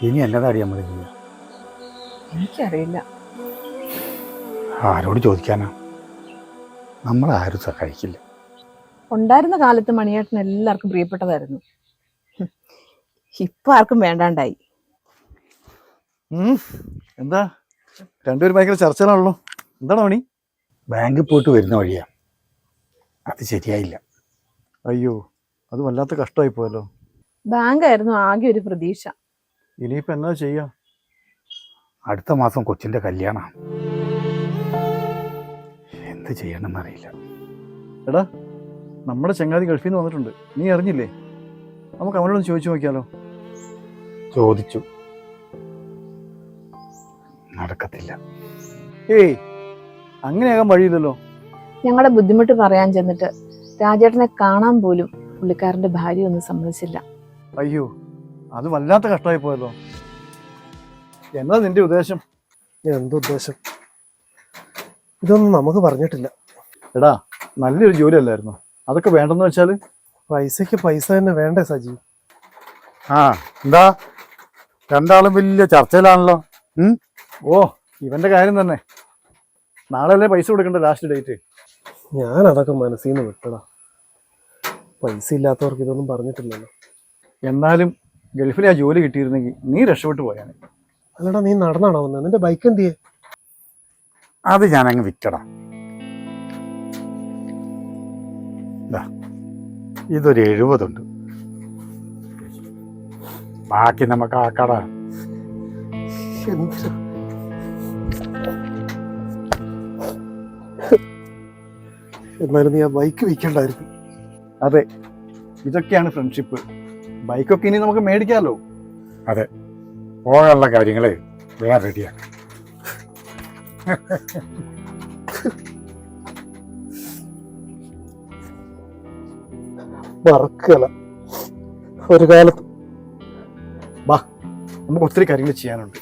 ഇനി എന്നതാടി നമ്മൾ ചെയ്യുക? എനിക്കറിയില്ല. ആരോട് ചോദിക്കാനാ? നമ്മളാരും സഹായിക്കില്ല. ഉണ്ടായിരുന്ന കാലത്ത് മണിയേട്ടൻ എല്ലാവർക്കും പ്രിയപ്പെട്ടതായിരുന്നു. ഇപ്പൊ ആർക്കും വേണ്ടാണ്ടായി. എന്താ രണ്ടുപേരും ഭയങ്കര ചർച്ചകളാണല്ലോ, എന്താണ് മണി? ബാങ്കിൽ പോയിട്ട് വരുന്ന വഴിയാ, അത് ശരിയായില്ല. അയ്യോ, അത് വല്ലാത്ത കഷ്ടമായി പോയല്ലോ. ബാങ്കായിരുന്നു ആകെ ഒരു പ്രതീക്ഷ. ഇനിയിപ്പോൾ എന്നാ ചെയ്യാം? അടുത്ത മാസം കൊച്ചിൻ്റെ കല്യാണമാണ്. എന്ത് ചെയ്യണമെന്നറിയില്ല. എടാ, നമ്മുടെ ചങ്ങാതി ഗൾഫിൽ നിന്ന് വന്നിട്ടുണ്ട്, നീ അറിഞ്ഞില്ലേ? നമുക്ക് അവനോടൊന്ന് ചോദിച്ചു നോക്കിയാലോ? ചോദിച്ചു, നടക്കത്തില്ല. ഏയ്, അങ്ങനെയാകാൻ വഴിയില്ലല്ലോ. ഞങ്ങളുടെ ബുദ്ധിമുട്ട് പറയാൻ ചെന്നിട്ട് രാജേട്ടനെ കാണാൻ പോലും പുള്ളിക്കാരന്റെ ഭാര്യ ഒന്നും സമ്മതിച്ചില്ല. അയ്യോ, അത് വല്ലാത്ത കഷ്ടമായി പോയല്ലോ. എന്താ നിന്റെ ഉദ്ദേശം? എന്തുദ്ദേശം? ഇതൊന്നും നമുക്ക് പറഞ്ഞിട്ടില്ല. എടാ, നല്ലൊരു ജോലി അല്ലായിരുന്നു, അതൊക്കെ വേണ്ടെന്ന് വെച്ചാൽ? പൈസക്ക് പൈസ തന്നെ വേണ്ടേ സജി? ആ, എന്താ രണ്ടാളും വലിയ ചർച്ചയിലാണല്ലോ. ഓ, ഇവന്റെ കാര്യം തന്നെ. നാളെ അല്ലേ പൈസ കൊടുക്കേണ്ട ലാസ്റ്റ് ഡേറ്റ്? ഞാൻ അതൊക്കെ മനസ്സിൽ നിന്ന് വിട്ടടാ. പൈസ ഇല്ലാത്തവർക്ക് ഇതൊന്നും പറഞ്ഞിട്ടില്ലല്ലോ. എന്നാലും ഗൾഫിൽ ആ ജോലി കിട്ടിയിരുന്നെങ്കിൽ നീ രക്ഷപ്പെട്ടു പോയാനെ. അല്ലടാ, നീ നടന്നാണോ വന്നത്? നിന്റെ ബൈക്ക് എന്ത് ചെയ്യേ? അത് ഞാനങ്ങ് വിറ്റടാ. ഇതൊരു 70 ഉണ്ട്, ബാക്കി നമുക്ക് ആക്കടാ. എന്തിനാ? എന്നാലും നീ ആ ബൈക്ക് വിൽക്കണ്ടായിരുന്നു. അതെ, ഇതൊക്കെയാണ് ഫ്രണ്ട്ഷിപ്പ്. ബൈക്കൊക്കെ ഇനി നമുക്ക് മേടിക്കാമല്ലോ. അതെ, പോകാനുള്ള കാര്യങ്ങളെ വേറെ റെഡിയാണ്. മറക്കല ഒരു കാലത്ത്. നമുക്ക് ഒത്തിരി കാര്യങ്ങൾ ചെയ്യാനുണ്ട്.